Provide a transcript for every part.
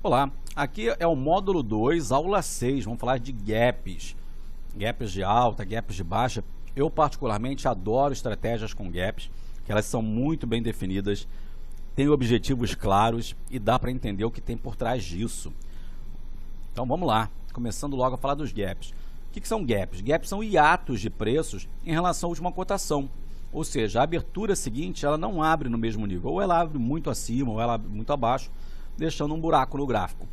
Olá, aqui é o módulo 2, aula 6, vamos falar de gaps. Gaps de alta, gaps de baixa. Eu particularmente adoro estratégias com gaps, que elas são muito bem definidas, têm objetivos claros e dá para entender o que tem por trás disso. Então vamos lá, começando logo a falar dos gaps. O que são gaps? Gaps são hiatos de preços em relação a última cotação. Ou seja, a abertura seguinte ela não abre no mesmo nível, ou ela abre muito acima, ou ela abre muito abaixo, deixando um buraco no gráfico.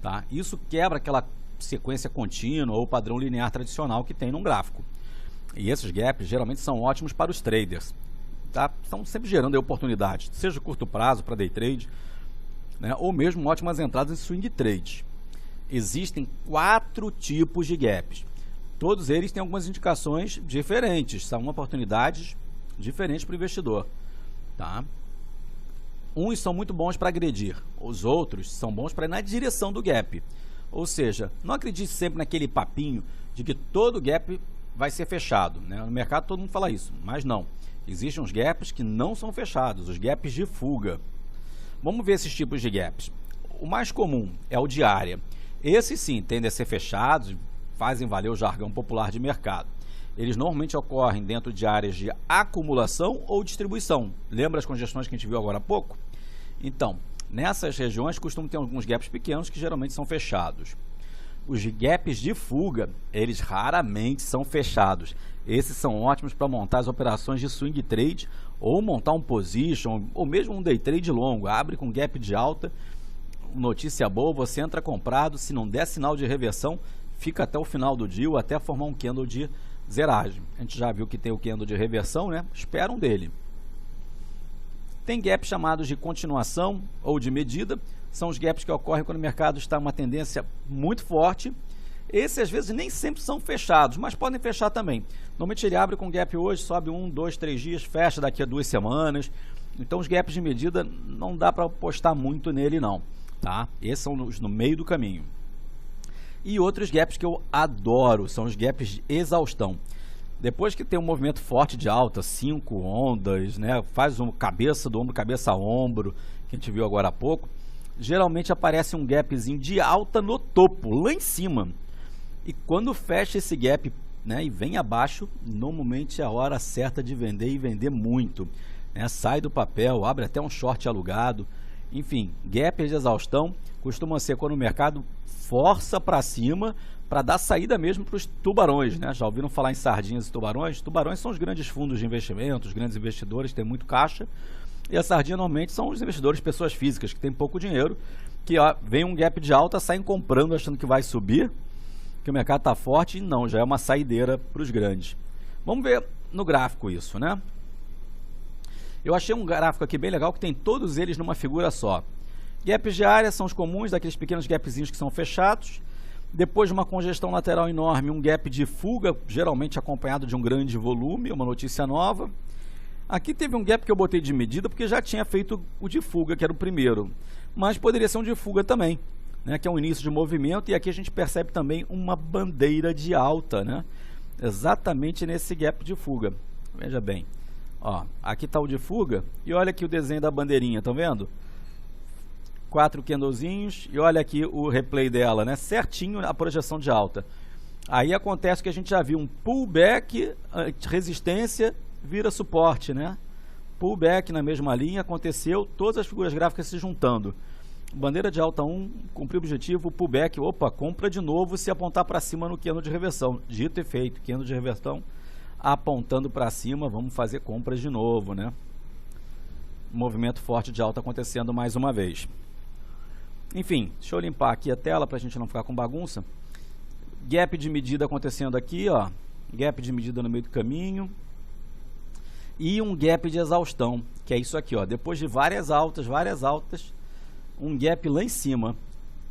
Tá? Isso quebra aquela sequência contínua ou padrão linear tradicional que tem num gráfico. E esses gaps geralmente são ótimos para os traders. Tá? Estão sempre gerando aí oportunidades, seja curto prazo para day trade, né? Ou mesmo ótimas entradas em swing trade. Existem 4 tipos de gaps. Todos eles têm algumas indicações diferentes, são oportunidades diferentes para o investidor. Tá? Uns são muito bons para agredir, os outros são bons para ir na direção do gap. Ou seja, não acredite sempre naquele papinho de que todo gap vai ser fechado, né? No mercado todo mundo fala isso, mas não. Existem uns gaps que não são fechados, os gaps de fuga. Vamos ver esses tipos de gaps. O mais comum é o de área. Esses sim tendem a ser fechados, fazem valer o jargão popular de mercado. Eles normalmente ocorrem dentro de áreas de acumulação ou distribuição. Lembra as congestões que a gente viu agora há pouco? Então, nessas regiões costumam ter alguns gaps pequenos que geralmente são fechados. Os gaps de fuga, eles raramente são fechados. Esses são ótimos para montar as operações de swing trade ou montar um position ou mesmo um day trade longo. Abre com gap de alta, notícia boa, você entra comprado, se não der sinal de reversão, fica até o final do dia ou até formar um candle de zeragem. A gente já viu que tem o candle de reversão, né? Esperam dele. Tem gaps chamados de continuação ou de medida. São os gaps que ocorrem quando o mercado está em uma tendência muito forte. Esses às vezes nem sempre são fechados, mas podem fechar também. Normalmente ele abre com gap hoje, sobe 1, 2, 3 dias, fecha daqui a 2 semanas. Então os gaps de medida não dá para apostar muito nele não. Tá? Esses são os no meio do caminho. E outros gaps que eu adoro são os gaps de exaustão. Depois que tem um movimento forte de alta, 5 ondas, né, faz um cabeça do ombro, cabeça a ombro, que a gente viu agora há pouco, geralmente aparece um gapzinho de alta no topo, lá em cima. E quando fecha esse gap, né, e vem abaixo, normalmente é a hora certa de vender e vender muito. Né, sai do papel, abre até um short alugado. Enfim, gaps de exaustão costumam ser quando o mercado força para cima para dar saída mesmo para os tubarões, né? Já ouviram falar em sardinhas e tubarões? Tubarões são os grandes fundos de investimento, os grandes investidores têm muito caixa, e a sardinha normalmente são os investidores, pessoas físicas que têm pouco dinheiro, que ó, vem um gap de alta, saem comprando achando que vai subir, que o mercado está forte, e não, já é uma saideira para os grandes. Vamos ver no gráfico isso, né? Eu achei um gráfico aqui bem legal que tem todos eles numa figura só. Gaps de área são os comuns, daqueles pequenos gapzinhos que são fechados. Depois de uma congestão lateral enorme, um gap de fuga, geralmente acompanhado de um grande volume, uma notícia nova. Aqui teve um gap que eu botei de medida porque já tinha feito o de fuga, que era o primeiro. Mas poderia ser um de fuga também, né, que é um início de movimento. E aqui a gente percebe também uma bandeira de alta, né, exatamente nesse gap de fuga. Veja bem, ó, aqui está o de fuga e olha aqui o desenho da bandeirinha, estão vendo? 4 candlezinhos e olha aqui o replay dela, né? Certinho a projeção de alta. Aí acontece que a gente já viu um pullback, resistência, vira suporte, né? Pullback na mesma linha, aconteceu, todas as figuras gráficas se juntando. Bandeira de alta 1, cumpriu o objetivo, pullback, opa, compra de novo se apontar para cima no candle de reversão. Dito e feito, candle de reversão apontando para cima, vamos fazer compras de novo, né? Movimento forte de alta acontecendo mais uma vez. Enfim, deixa eu limpar aqui a tela para a gente não ficar com bagunça. Gap de medida acontecendo aqui, ó. Gap de medida no meio do caminho. E um gap de exaustão, que é isso aqui, ó. Depois de várias altas, um gap lá em cima.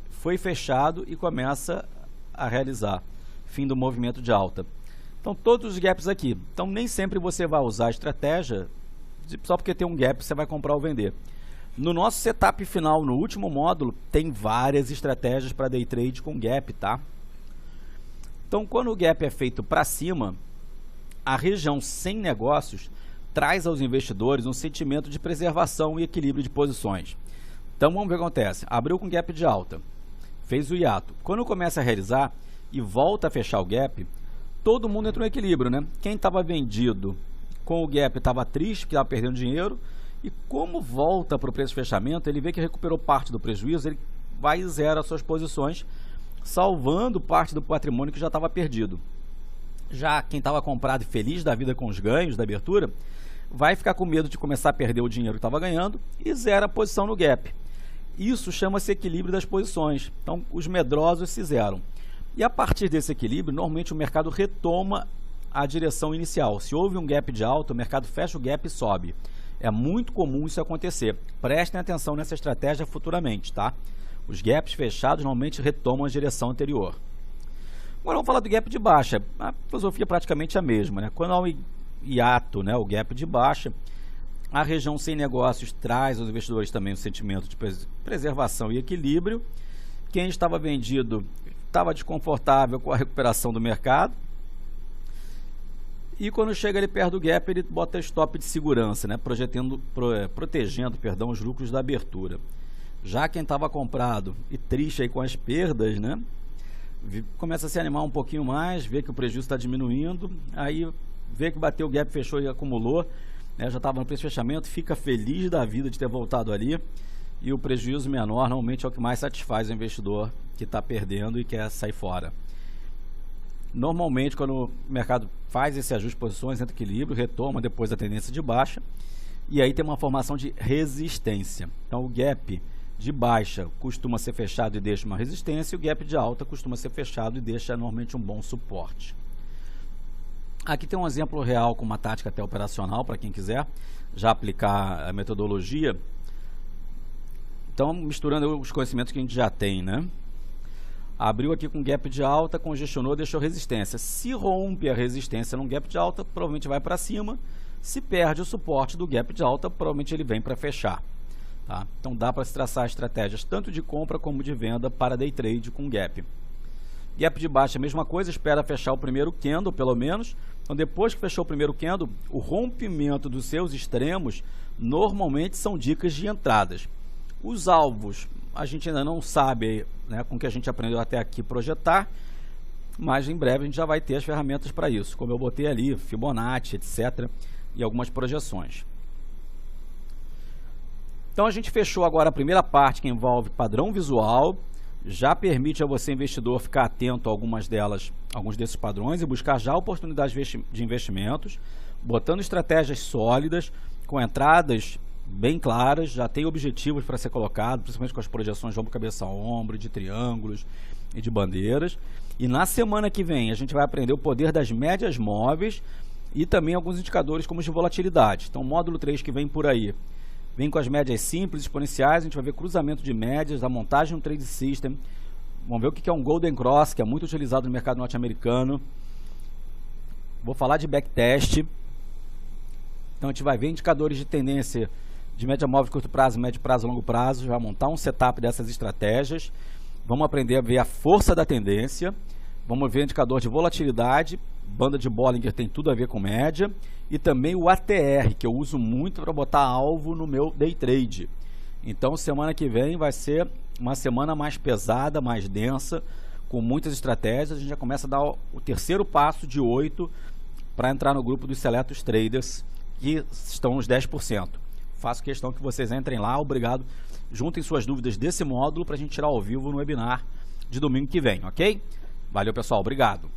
Foi fechado e começa a realizar. Fim do movimento de alta. Então, todos os gaps aqui. Então, nem sempre você vai usar a estratégia só porque tem um gap você vai comprar ou vender. No nosso setup final, no último módulo, tem várias estratégias para day trade com gap, tá? Então, quando o gap é feito para cima, a região sem negócios traz aos investidores um sentimento de preservação e equilíbrio de posições. Então vamos ver o que acontece. Abriu com gap de alta, fez o hiato. Quando começa a realizar e volta a fechar o gap, todo mundo entrou em equilíbrio, né? Quem estava vendido com o gap estava triste, porque estava perdendo dinheiro, e como volta para o preço de fechamento, ele vê que recuperou parte do prejuízo, ele vai e zera as suas posições, salvando parte do patrimônio que já estava perdido. Já quem estava comprado e feliz da vida com os ganhos da abertura, vai ficar com medo de começar a perder o dinheiro que estava ganhando e zera a posição no gap. Isso chama-se equilíbrio das posições. Então, os medrosos se zeram. E a partir desse equilíbrio, normalmente o mercado retoma a direção inicial. Se houve um gap de alta, o mercado fecha o gap e sobe. É muito comum isso acontecer. Prestem atenção nessa estratégia futuramente, tá? Os gaps fechados normalmente retomam a direção anterior. Agora vamos falar do gap de baixa. A filosofia é praticamente a mesma, né? Quando há um hiato, né, o gap de baixa, a região sem negócios traz aos investidores também um sentimento de preservação e equilíbrio. Quem estava vendido estava desconfortável com a recuperação do mercado. E quando chega ali perto do gap, ele bota stop de segurança, né, protegendo os lucros da abertura. Já quem estava comprado e triste aí com as perdas, né, começa a se animar um pouquinho mais, vê que o prejuízo está diminuindo, aí vê que bateu o gap, fechou e acumulou, né, já estava no preço de fechamento, fica feliz da vida de ter voltado ali, e o prejuízo menor normalmente é o que mais satisfaz o investidor que está perdendo e quer sair fora. Normalmente, quando o mercado faz esse ajuste de posições, entra em equilíbrio, retoma depois a tendência de baixa, e aí tem uma formação de resistência. Então, o gap de baixa costuma ser fechado e deixa uma resistência, e o gap de alta costuma ser fechado e deixa normalmente um bom suporte. Aqui tem um exemplo real com uma tática até operacional, para quem quiser já aplicar a metodologia. Então, misturando os conhecimentos que a gente já tem, né? Abriu aqui com gap de alta, congestionou, deixou resistência. Se rompe a resistência num gap de alta, provavelmente vai para cima. Se perde o suporte do gap de alta, provavelmente ele vem para fechar. Tá? Então dá para se traçar estratégias tanto de compra como de venda para day trade com gap. Gap de baixa, a mesma coisa, espera fechar o primeiro candle, pelo menos. Então depois que fechou o primeiro candle, o rompimento dos seus extremos normalmente são dicas de entradas. Os alvos, a gente ainda não sabe, né, com o que a gente aprendeu até aqui projetar, mas em breve a gente já vai ter as ferramentas para isso, como eu botei ali, Fibonacci, etc, e algumas projeções. Então a gente fechou agora a primeira parte que envolve padrão visual, já permite a você, investidor, ficar atento a alguns desses padrões e buscar já oportunidades de investimentos, botando estratégias sólidas, com entradas bem claras, já tem objetivos para ser colocado, principalmente com as projeções de ombro, cabeça a ombro, de triângulos e de bandeiras. E na semana que vem a gente vai aprender o poder das médias móveis e também alguns indicadores como os de volatilidade. Então o módulo 3 que vem por aí, vem com as médias simples, exponenciais, a gente vai ver cruzamento de médias, a montagem de um trade system, vamos ver o que é um Golden Cross, que é muito utilizado no mercado norte-americano. Vou falar de backtest. Então a gente vai ver indicadores de tendência de média móvel de curto prazo, médio prazo e longo prazo, vai montar um setup dessas estratégias, vamos aprender a ver a força da tendência, vamos ver indicador de volatilidade, banda de Bollinger tem tudo a ver com média, e também o ATR, que eu uso muito para botar alvo no meu day trade. Então semana que vem vai ser uma semana mais pesada, mais densa, com muitas estratégias. A gente já começa a dar o terceiro passo de 8 para entrar no grupo dos seletos traders, que estão nos 10%. Faço questão que vocês entrem lá, obrigado. Juntem suas dúvidas desse módulo para a gente tirar ao vivo no webinar de domingo que vem, ok? Valeu, pessoal, obrigado.